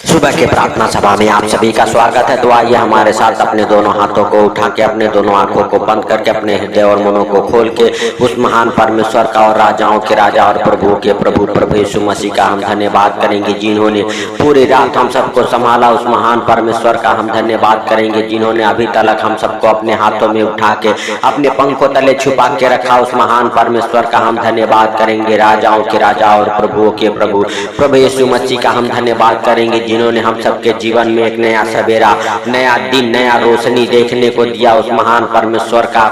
सुबह के प्रार्थना सभा में आप सभी का स्वागत है। तो आइए हमारे साथ अपने दोनों हाथों को उठा के, अपने दोनों आंखों को बंद करके, अपने हृदय और मनों को खोल के उस महान परमेश्वर का और राजाओं के राजा और प्रभु के प्रभु प्रभु यीशु मसीह का हम धन्यवाद करेंगे, जिन्होंने पूरी रात हम सबको संभाला। उस महान परमेश्वर का हम धन्यवाद करेंगे, जिन्होंने अभी तक हम सबको अपने हाथों में उठा के अपने पंखों तले छुपा के रखा। उस महान परमेश्वर का हम धन्यवाद करेंगे, राजाओं के राजा और प्रभुओं के प्रभु प्रभु यीशु मसीह का हम धन्यवाद करेंगे, जिन्होंने हम सबके जीवन में एक नया सवेरा, नया दिन, नया रोशनी देखने को दिया। उस महान परमेश्वर का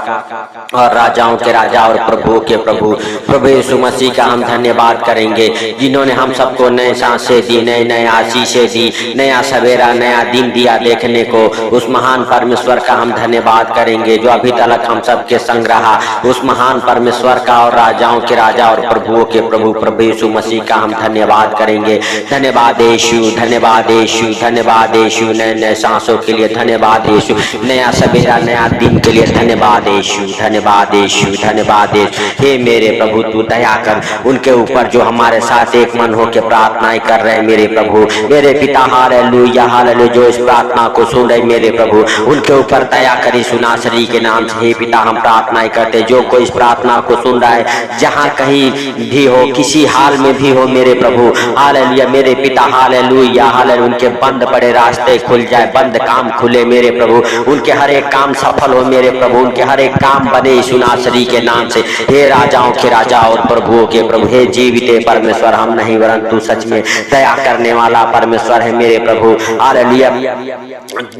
और राजाओं के राजा और प्रभुओं के प्रभु प्रभु यीशु मसीह का हम धन्यवाद करेंगे, जिन्होंने हम सबको नए सांसें दी, नए नए आशीषें दी, नया सवेरा, नया दिन दिया देखने को। उस महान परमेश्वर का हम धन्यवाद करेंगे, जो अभी तक हम सबके संग रहा। उस महान परमेश्वर का और राजाओं के राजा और प्रभुओं के प्रभु प्रभु यीशु मसीह का हम धन्यवाद करेंगे। धन्यवाद यीशु, धन्यवाद यीशु, धन्यवाद यीशु, नए नए सांसों के लिए धन्यवाद यीशु, नया सवेरा, नया दिन के लिए धन्यवाद यीशु, धन्यवाद यीशु, धन्यवाद यीशु। हे मेरे प्रभु, तू दया कर उनके ऊपर जो हमारे साथ एक मन होकर प्रार्थनाएं कर रहे हैं मेरे प्रभु, मेरे पिता। हालेलुया हालेलुया, जो इस प्रार्थना को सुन रहे मेरे प्रभु, उनके ऊपर दया करी सुनासरी के नाम से। हे पिता, हम प्रार्थनाएं करते, जो कोई इस प्रार्थना को सुन रहा है, जहाँ कहीं भी हो, किसी हाल में भी हो मेरे प्रभु, हालेलुया मेरे पिता, हालेलुया हालेलुया, उनके बंद पड़े रास्ते खुल जाए, बंद काम खुले मेरे प्रभु, उनके हर एक काम सफल हो मेरे प्रभु, उनके हर एक काम बने यीशु नासरी के नाम से। हे राजाओं के राजा और प्रभुओं के प्रभु, हे जीवित परमेश्वर, हम नहीं वरन तू सच में दया करने वाला परमेश्वर है मेरे प्रभु। हालेलुया,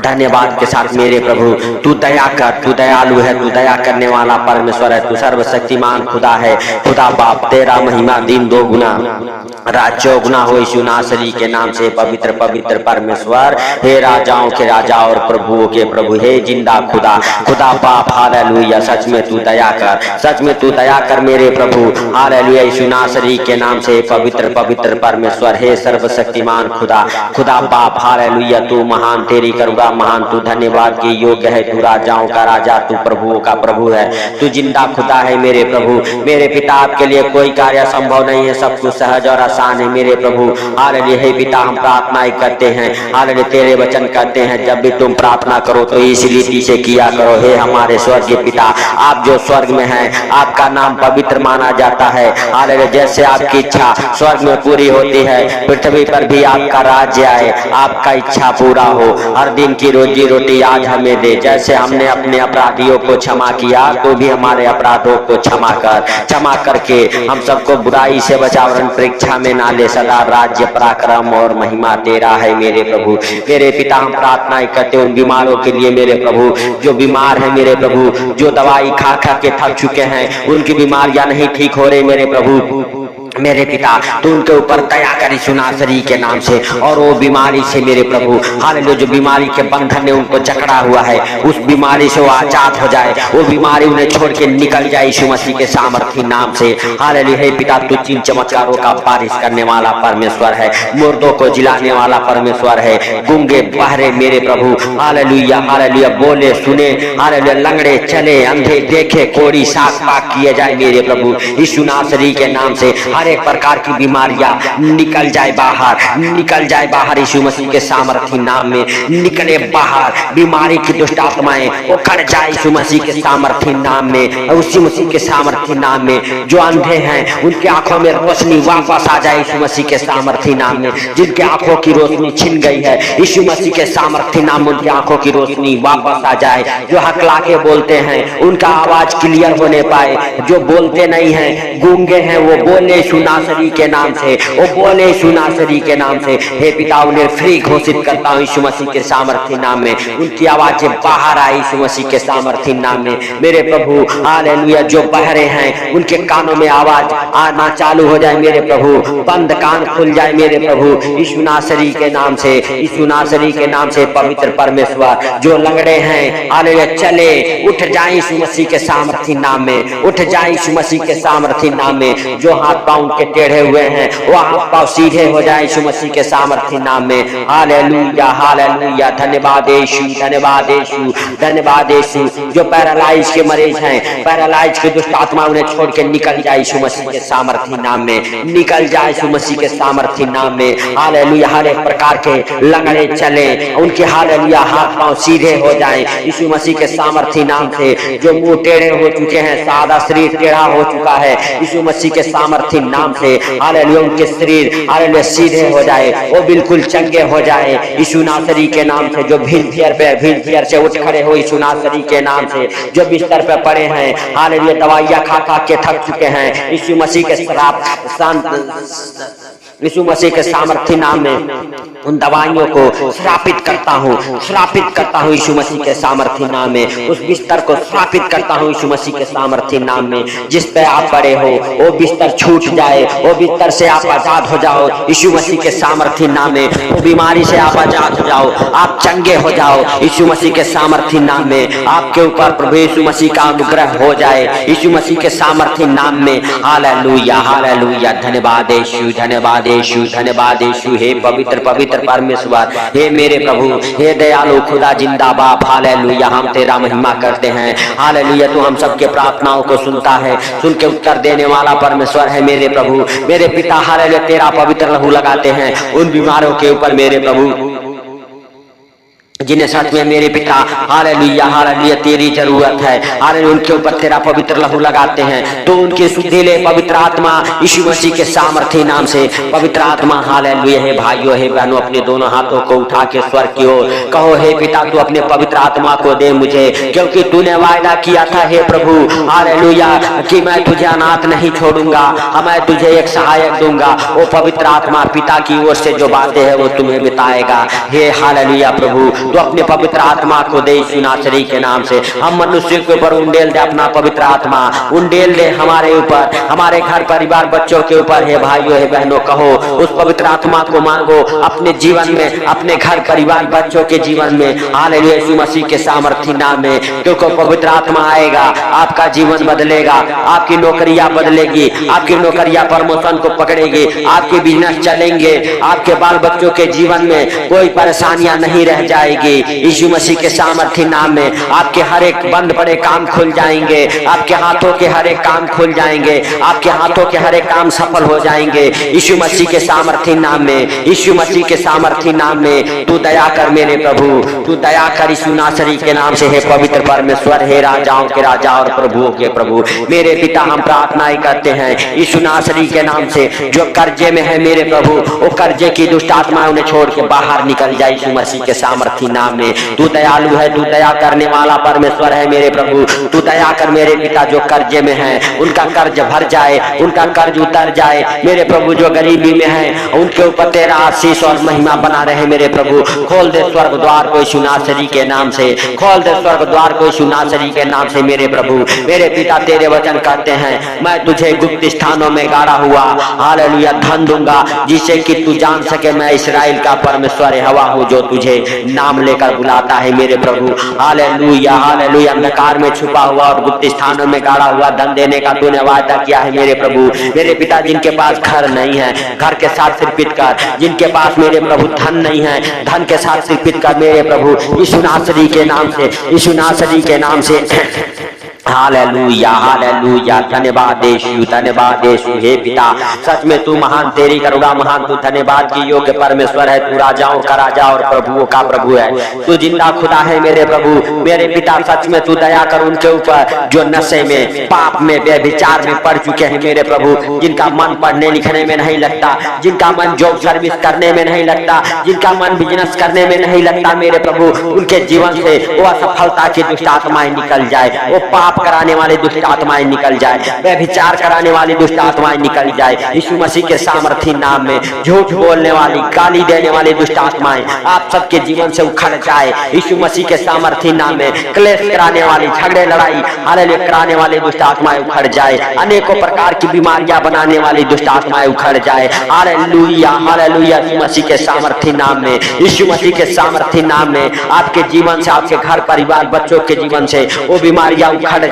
धन्यवाद के साथ मेरे प्रभु, तू दया कर, तू दयालु है, तू दया करने वाला परमेश्वर है, तू सर्वशक्तिमान खुदा है। खुदा बाप, तेरा महिमा दिन दो गुना रात चौगुना हो यीशु नासरी के नाम से। पवित्र पवित्र परमेश्वर, हे राजाओं के राजा और प्रभुओं के प्रभु, हे जिंदा खुदा, खुदा बाप, हालेलुया, सच में तू दया कर, सच में तू दया कर मेरे प्रभु। हालेलुया यीशु नासरी के नाम से। पवित्र पवित्र परमेश्वर, हे सर्वशक्तिमान खुदा, खुदा बाप, हालेलुया, तू महान, तेरी करुणा महान, तू धन्यवाद के योग्य है, तू राजाओं का राजा, तू प्रभुओं का प्रभु है, तू जिंदा खुदा है मेरे प्रभु। मेरे पिता, आपके लिए कोई कार्य संभव नहीं है, सब कुछ सहज और आसान है मेरे प्रभु। हालेलुया, हे पिता, हम प्रार्थनाएं करते हैं, हालेलुया तेरे वचन कहते हैं, जब भी तुम प्रार्थना करो तो इस रीति से किया करो। हे हमारे स्वर्गीय पिता, आप जो स्वर्ग में हैं, आपका नाम पवित्र माना जाता है। हालेलुया, जैसे आपकी इच्छा स्वर्ग में पूरी होती है, पृथ्वी पर भी आपका राज्य आए, आपका इच्छा पूरा हो। हर दिन की रोजी रोटी आज हमें दे, जैसे हमने अपने अपराधियों को क्षमा किया, तो भी हमारे अपराधों को क्षमा करके हम सबको बुराई से बचाव, परीक्षा में ना ले। सदा राज्य, पराक्रम और महिमा तेरा है मेरे प्रभु। मेरे पिता, हम प्रार्थनाएं करते उन बीमारों के लिए मेरे प्रभु, जो बीमार है मेरे प्रभु, जो दवाई खा खा के थक चुके हैं, उनकी बीमारियां नहीं ठीक हो रही मेरे प्रभु। मेरे पिता, तू उनके ऊपर दया करी सुनासरी के नाम से, और वो बीमारी से मेरे प्रभु, हालेलुया, जो बीमारी के बंधन ने उनको जकड़ा हुआ है, उस बीमारी से वो आजाद हो जाए, वो बीमारी उन्हें छोड़ के निकल जाए यीशु मसीह के सामर्थी नाम से। हालेलुया, हे पिता, तू चिन्ह चमत्कारों का बारिश करने वाला परमेश्वर है, मुर्दों को जिलाने वाला परमेश्वर है, गूंगे बहरे मेरे प्रभु, हालेलुया हालेलुया, बोले सुने, हालेलुया, लंगड़े चले, अंधे देखे, कोढ़ी साफ पाक किए जाए मेरे प्रभु यीशु नासरी के नाम से। हर एक प्रकार की बीमारियां निकल जाए बाहर, निकल जाए बाहर यीशु मसीह के सामर्थी नाम में, निकले बाहर। बीमारी की दुष्ट आत्माएं उखड़ जाए यीशु मसीह के सामर्थी नाम में, उसी मसीह के सामर्थी नाम में। जो अंधे हैं, उनकी आंखों में रोशनी वापस आ जाए यीशु मसीह के सामर्थी नाम में। जिनके आंखों की रोशनी छिन गई है, यीशु मसीह के सामर्थी नाम में उनकी आंखों की रोशनी वापस आ जाए। जो हकला के बोलते हैं, उनका आवाज क्लियर होने पाए। जो बोलते नहीं है, गूंगे हैं, वो बोले नासरी के नाम से, वो बोले यीशु नासरी के नाम से। हे पिता, उन्हें फ्री घोषित करता हूँ यीशु मसीह के सामर्थी नाम में, उनकी आवाजें बाहर आए यीशु मसीह के सामर्थी नाम में मेरे प्रभु। हालेलुया, जो बहरे हैं, उनके कानों में आवाज आना चालू हो जाए मेरे प्रभु, बंद कान खुल जाए मेरे प्रभु यीशु नासरी के नाम से, यीशु नासरी के नाम से। पवित्र परमेश्वर, जो लंगड़े हैं, हालेलुया, चले, उठ जाए यीशु मसीह के सामर्थी नाम में, उठ जाए यीशु मसीह के सामर्थी नाम में। जो हाथ पाँव उनके टेढ़े हुए हैं वो हाथ पाँव सीधे हो जाए यीशु मसीह के सामर्थ्य नाम में। हालेलुया हालेलुया, धन्यवाद यीशु, धन्यवाद यीशु, धन्यवाद यीशु। जो पैरालाइज के मरीज हैं, पैरालाइज के दुष्ट आत्मा उन्हें छोड़ के निकल जाए यीशु मसीह के सामर्थ्य नाम में, निकल जाए यीशु मसीह के सामर्थ्य नाम में। हालेलुया, हर एक प्रकार के लंगड़े चले उनके, हालेलुया, हाथ पांव सीधे हो जाएं यीशु मसीह के सामर्थ्य नाम से। जो मुंह टेढ़े हो चुके हैं, सादा शरीर टेढ़ा हो चुका है यीशु मसीह के सामर्थ्य नाम से, हालेलुया, उनके शरीर हालेलुया सीधे हो जाए, वो बिल्कुल चंगे हो जाए यीशु नासरी के नाम से। जो व्हीलचेयर से उठ खड़े हो यीशु नासरी के नाम से, जो बिस्तर पे पड़े हैं, हालेलुया, दवाइयां खा खा के थक चुके हैं यीशु मसीह के यीशु मसीह के सामर्थ्य नाम में उन दवाइयों को श्रापित करता हूँ, श्रापित करता हूँ यीशु मसीह के सामर्थ्य नाम में। उस बिस्तर को श्रापित करता हूँ यीशु मसीह के सामर्थ्य नाम में। जिस पे आप पड़े हो वो बिस्तर छूट जाए, वो बिस्तर से आप आजाद हो जाओ यीशु मसीह के सामर्थ्य नाम में। वो बीमारी से आप आजाद हो जाओ, आप चंगे हो जाओ यीशु मसीह के सामर्थ्य नाम में। आपके ऊपर प्रभु यीशु मसीह का अनुग्रह हो जाए यीशु मसीह के सामर्थ्य नाम में। हालेलुया हालेलुया, धन्यवाद यीशु, धन्यवाद यीशु, धन्यवाद यीशु। हे पवित्र पवित्र परमेश्वर, हे मेरे प्रभु, हे दयालु खुदा जिंदाबाद, हालेलुया, हम तेरा महिमा करते हैं। हालेलुया, तू हम सबके प्रार्थनाओं को सुनता है, सुन के उत्तर देने वाला परमेश्वर है मेरे प्रभु, मेरे पिता। हालेलुया, तेरा पवित्र लहू लगाते हैं उन बीमारों के ऊपर मेरे प्रभु जिन्हें सच में मेरे पिता, हालेलुया हालेलुया, तेरी जरूरत है। हालेलुया, उनके ऊपर तेरा पवित्र लहू लगाते हैं तो उनके सुधीले पवित्र आत्मा यीशु मसीह के सामर्थ्य नाम से। पवित्र आत्मा, हालेलुया, हे भाइयों हे बहनों, अपने दोनों हाथों को उठा के स्वर्ग की ओर कहो, हे पिता, तू अपने पवित्र आत्मा को दे मुझे, क्योंकि तूने वायदा किया था हे प्रभु, हालेलुया, कि मैं तुझे अनाथ नहीं छोड़ूंगा, मैं तुझे एक सहायक दूंगा। वो पवित्र आत्मा पिता की ओर से जो बातें हैं वो तुम्हें बताएगा। हे हालेलुया प्रभु, तो अपने पवित्र आत्मा को दे यीशु नासरी के नाम से। हम मनुष्य के ऊपर उंडेल दे अपना पवित्र आत्मा, उंडेल दे हमारे ऊपर, हमारे घर परिवार बच्चों के ऊपर। हे भाइयों हे बहनों, कहो उस पवित्र आत्मा को मांगो अपने जीवन में, अपने घर परिवार बच्चों के जीवन में। हालेलुया, यीशु मसीह के सामर्थ्य नाम में, क्योंकि पवित्र आत्मा आएगा, आपका जीवन बदलेगा, आपकी नौकरियां बदलेगी, आपकी नौकरियां प्रमोशन को पकड़ेगी, आपके बिजनेस चलेंगे, आपके बाल बच्चों के जीवन में कोई परेशानियां नहीं रह जाएगी यीशु मसीह के सामर्थ्य नाम में। आपके हर एक बंद पड़े काम खुल जाएंगे, आपके हाथों के हर एक काम खुल जाएंगे, आपके हाथों के हर एक काम सफल हो जाएंगे यीशु मसीह के सामर्थ्य नाम में, यीशु मसीह के सामर्थ्य नाम में। तू दया कर मेरे प्रभु, तू दया कर यीशु नासरी के नाम से। हे पवित्र परमेश्वर, हे राजाओं के राजा और प्रभुओं के प्रभु, मेरे पिता, हम प्रार्थनाएं करते हैं यीशु नासरी के नाम से। जो कर्जे में है मेरे प्रभु, वो कर्जे की दुष्ट आत्माएं उन्हें छोड़ के बाहर निकल जाए यीशु मसीह के सामर्थ्य नाम में। तू दयालु है, तू दया करने वाला परमेश्वर है मेरे प्रभु, तू दया कर मेरे पिता। जो कर्जे में है उनका कर्ज भर जाए, उनका कर्ज उतर जाए मेरे प्रभु। जो गरीबी में है उनके ऊपर तेरा आशीष और महिमा बना रहे मेरे प्रभु। खोल दे स्वर्ग द्वार को यीशु नासरी के नाम से, खोल दे स्वर्ग द्वार को यीशु नासरी के नाम से मेरे प्रभु। मेरे पिता, तेरे वचन कहते हैं, मैं तुझे गुप्त स्थानों में गाड़ा हुआ, हालेलुया, धन दूंगा, जिसे कि तू जान सके मैं इस्राएल का परमेश्वर यहोवा हूँ, जो तुझे नाम लेकर बुलाता है मेरे प्रभु। हालेलुया हालेलुया, अंधकार में छुपा हुआ और गुप्त स्थानों में गाड़ा हुआ धन देने का तूने वादा किया है मेरे प्रभु। मेरे पिता, जिनके पास घर नहीं है, घर के साथ सिरपित कर। जिनके पास मेरे प्रभु धन नहीं है, धन के साथ सिरपित कर मेरे प्रभु, यीशु नासरी के नाम से, यीशु नासरी के नाम से। हालेलुया हालेलुया, धन्यवाद यीशु, धन्यवाद यीशु। हे पिता, सच में तू महान, तेरी करुणा महान, तू धन्यवाद की योग्य परमेश्वर है। तू राजाओं का राजा और प्रभुओं का प्रभु है। तू जिंदा खुदा है मेरे प्रभु। मेरे पिता, सच में तू दया कर उनके ऊपर जो नशे में, पाप में, व्यभिचार में पड़ चुके हैं मेरे प्रभु। जिनका मन पढ़ने लिखने में नहीं लगता, जिनका मन जॉब सर्विस करने में नहीं लगता, जिनका मन बिजनेस करने में नहीं लगता मेरे प्रभु, उनके जीवन से वो असफलता की दुष्ट आत्माएं निकल जाए, वो पाप कराने वाली दुष्ट आत्माएं निकल जाए, व्यभिचार कराने वाली दुष्ट आत्माएं निकल जाए यीशु मसीह के सामर्थ्य नाम में। झूठ बोलने वाली, गाली देने वाली दुष्ट आत्माएं आप सबके जीवन से उखड़ जाए यीशु मसीह के सामर्थ्य नाम में। क्लेश कराने वाली, झगड़े लड़ाई हालेलुया कराने वाली दुष्ट आत्माएं उखड़ जाए। अनेकों प्रकार की बीमारियां बनाने वाली दुष्ट आत्माएं उखड़ जाए। हालेलुया हालेलुया, यीशु मसीह के सामर्थ्य नाम में, यीशु मसीह के सामर्थ्य नाम में। आपके जीवन से, आपके घर परिवार बच्चों के जीवन से वो बीमारियां उखड़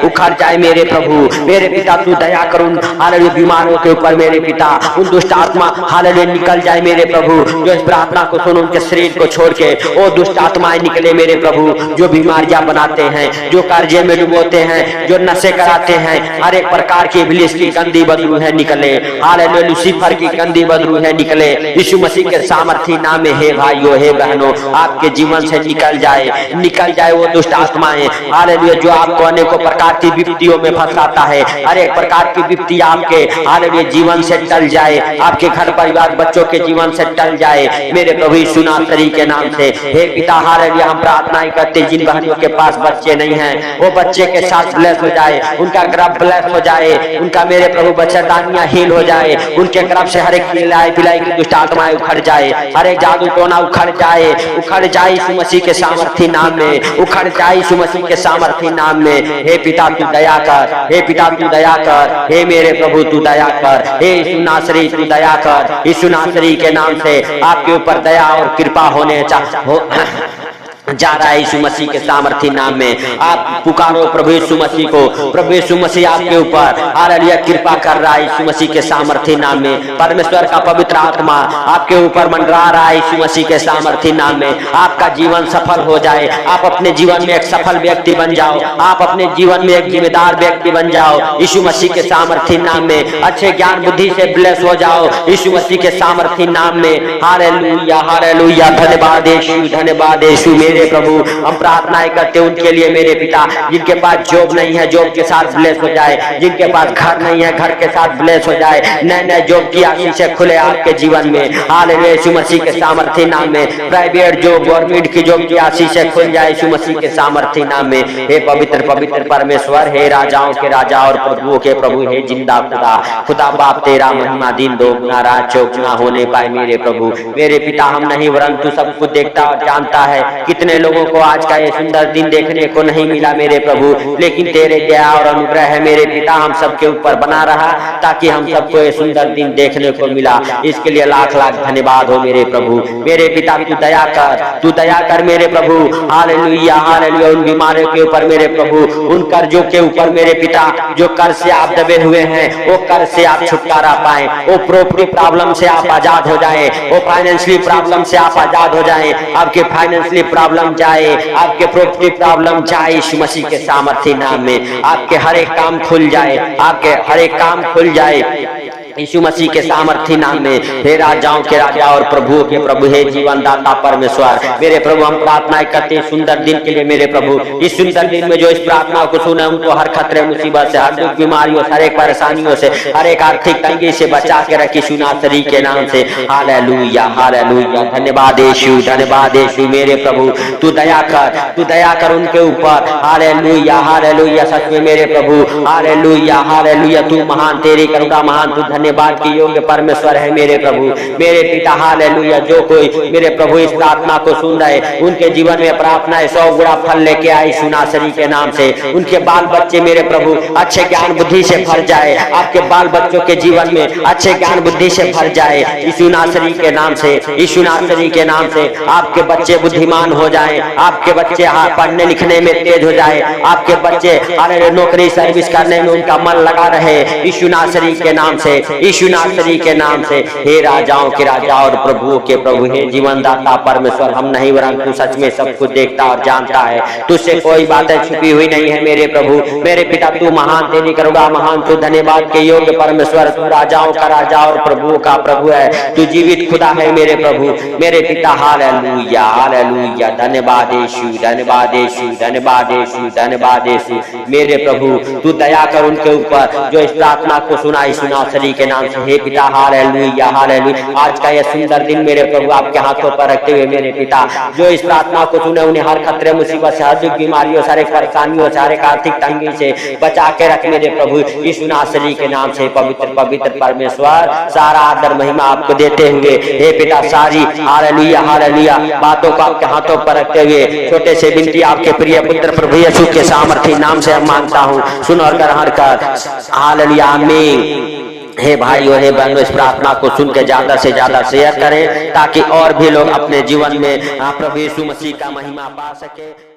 उखड़ जाए मेरे प्रभु। मेरे पिता तू दया कर उन हालेलुया बीमारों के ऊपर मेरे पिता, उन दुष्ट आत्मा हालेलुया निकल जाए मेरे प्रभु। जो इस प्रार्थना को सुन उनके शरीर को छोड़ के वो दुष्ट आत्माएं निकले मेरे प्रभु, जो बीमारियां बनाते हैं, जो कर्जे में डुबोते हैं, जो नशे कराते हैं, हर एक प्रकार की इब्लीस की गंदी बदबू है निकले, हालेलुया लूसीफर की गंदी बदबू है निकले यीशु मसीह के सामर्थी नाम में। हे भाइयों हे बहनों, आपके जीवन से निकल जाए वो दुष्ट आत्माएं हालेलुया, जो आपको अनेकों प्रकार की विपत्तियों में फंसाता है। हर एक प्रकार की विपत्ति आपके हालेलुया जीवन से टल जाए, आपके घर परिवार बच्चों के जीवन से टल जाए मेरे प्रभु यीशु नासरी के नाम से। हे पिता हालेलुया, हम प्रार्थनाएं करते जिन बहनों के पास बच्चे नहीं हैं, वो बच्चे के साथ ब्लेस हो जाए, उनका गर्भ ब्लेस हो जाए, उनका मेरे प्रभु बच्चेदानियां हील हो जाए, उनके गर्भ से हर एक खिलाई पिलाई की दुष्ट आत्माएं उखड़ जाए, हर एक जादू टोना उखड़ जाए यीशु मसीह के सामर्थी नाम में, उखड़ जाए यीशु मसीह के सामर्थी नाम में। हे पिता तू दया कर, हे पिता तू दया कर, हे मेरे प्रभु तू दया कर, हे यीशु नासरी तू दया कर। यीशु नासरी के नाम से आपके ऊपर दया और कृपा होने जा रहा है यीशु मसीह के सामर्थी नाम में। आप पुकारो प्रभु यीशु मसीह को, प्रभु यीशु मसीह आपके ऊपर हालेलुया कृपा कर रहा है यीशु मसीह के सामर्थी नाम में। परमेश्वर का पवित्र आत्मा आपके ऊपर मंडरा रहा है यीशु मसीह के सामर्थी नाम में। आपका जीवन सफल हो जाए, आप अपने जीवन में एक सफल व्यक्ति बन जाओ, आप अपने जीवन में एक जिम्मेदार व्यक्ति बन जाओ यीशु मसीह के सामर्थी नाम में। अच्छे ज्ञान बुद्धि से ब्लेस हो जाओ यीशु मसीह के सामर्थी नाम में। हालेलुया हालेलुया, धन्यवाद यीशु, धन्यवाद यीशु। मेरे प्रभु हम प्रार्थनाएं करते हैं उनके लिए मेरे पिता, जिनके पास जॉब नहीं है जॉब के साथ ब्लेस हो जाए, जिनके पास घर नहीं है घर के साथ ब्लेस हो जाए, नए नए जॉब की आशीषें खुले आपके जीवन में हालेलुया यीशु मसीह के सामर्थी नाम में। प्राइवेट जॉब गवर्नमेंट की जॉब की आशीषें खुल जाए यीशु मसीह के सामर्थी नाम में। हे पवित्र पवित्र परमेश्वर, हे राजाओं के राजा और प्रभुओं के प्रभु, हे जिंदा खुदा बाप तेरा महिमा दिन दोगुना रात चौगुना होने पाए मेरे प्रभु। मेरे पिता हम नहीं वरन तू सब कुछ देखता और जानता है। कितने लोगों को आज का ये सुंदर दिन देखने को नहीं मिला मेरे प्रभु, लेकिन तेरे दया और अनुग्रह है मेरे पिता हम सबके ऊपर बना रहा ताकि हम सबको ये सुंदर दिन देखने को मिला। इसके लिए लाख लाख धन्यवाद हो मेरे प्रभु। मेरे पिता तू दया कर मेरे प्रभु। हालेलुया हालेलुया, उन बीमारियों के ऊपर मेरे प्रभु, उन कर्जों के ऊपर मेरे पिता, जो कर्ज से आप दबे हुए हैं वो कर्ज से आप छुटकारा पाए, वो प्रॉपर्टी प्रॉब्लम से आप आजाद हो जाए, वो फाइनेंशियली प्रॉब्लम से आप आजाद हो जाए, आपके फाइनेंशियली प्रॉब्लम जाए, आपके प्रॉपर्टी प्रॉब्लम जाए यीशु मसीह के सामर्थी नाम में। आपके हर एक काम खुल जाए, आपके हर एक काम खुल जाए यीशु मसीह के सामर्थी नाम में। हे राजाओं के राजा और प्रभुओं के प्रभु, हे जीवन दाता परमेश्वर मेरे प्रभु, हम प्रार्थनाएं करते हैं सुंदर दिन के लिए मेरे प्रभु। इस सुंदर दिन में जो इस प्रार्थना को सुने उनको हर खतरे मुसीबत से, हर दुख बीमारियों से, हर एक परेशानियों से, हर एक आर्थिक तंगी से बचा के रखी यीशु नासरी के नाम से। हालेलुया हालेलुया, धन्यवाद यीशु, धन्यवाद यीशु। मेरे प्रभु तू दया कर उनके ऊपर। हालेलुया हालेलुया, सच में मेरे प्रभु हालेलुया हालेलुया, तू महान, तेरी करुणा महान, तू धन्यवाद की योग्य परमेश्वर है मेरे प्रभु। मेरे पिता हालेलुया, जो कोई मेरे प्रभु इस प्रार्थना को सुन रहे उनके जीवन में प्रार्थनाएं 100 गुना फल लेके आई यीशु नासरी के नाम से। उनके बाल बच्चे मेरे प्रभु अच्छे ज्ञान बुद्धि से भर जाए, आपके बाल बच्चों के जीवन में अच्छे ज्ञान बुद्धि से भर जाए यीशु नासरी के नाम से। यीशु नासरी के नाम से आपके बच्चे बुद्धिमान हो जाए, आपके बच्चे पढ़ने लिखने में तेज हो जाए, आपके बच्चे नौकरी सर्विस करने में उनका मन लगा रहे यीशु नासरी के नाम से, यीशु नासरी के नाम से। हे राजाओं के राजा और प्रभुओं के प्रभु, हे जीवन दाता परमेश्वर, हम नहीं वरन तू सच में सब कुछ देखता और जानता है, तुझसे कोई बातें छुपी हुई नहीं है मेरे प्रभु। मेरे पिता तू महान, तेरी करुणा महान, तू धन्यवाद के योग्य परमेश्वर, तू राजाओं का राजा और प्रभुओं का प्रभु है, तू जीवित खुदा है मेरे प्रभु। मेरे पिता हालेलुया हालेलुया, धन्यवाद यीशु, धन्यवाद यीशु, धन्यवाद यीशु, धन्यवाद यीशु। मेरे प्रभु तू दया कर उनके ऊपर जो इस प्रार्थना को सुना यीशु नासरी के नाम से। हे पिता हालेलुया हालेलुया, आज का यह सुंदर दिन मेरे प्रभु आपके हाथों पर रखते हुए मेरे पिता जो इस प्रार्थना को सुने उन्हें हर खतरे मुसीबत से, हर दुख बीमारियों, सारे परेशानियों, सारे आर्थिक तंगी से बचा के रख मेरे प्रभु यीशु नासरी के नाम से। पवित्र पवित्र परमेश्वर सारा आदर महिमा आपको देते हुए हे पिता सारी हालेलुया हालेलुया बातों को आपके हाथों पर रखते हुए छोटे से विनती आपके प्रिय पुत्र प्रभु यीशु के सामर्थी नाम से मांगता हूँ, सुन और ग्रहण कर। हालेलुया आमीन। हे भाइयों हे बहनों, इस प्रार्थना को सुन के ज्यादा से ज्यादा शेयर करें ताकि और भी लोग अपने जीवन में प्रभु यीशु मसीह का महिमा पा सके।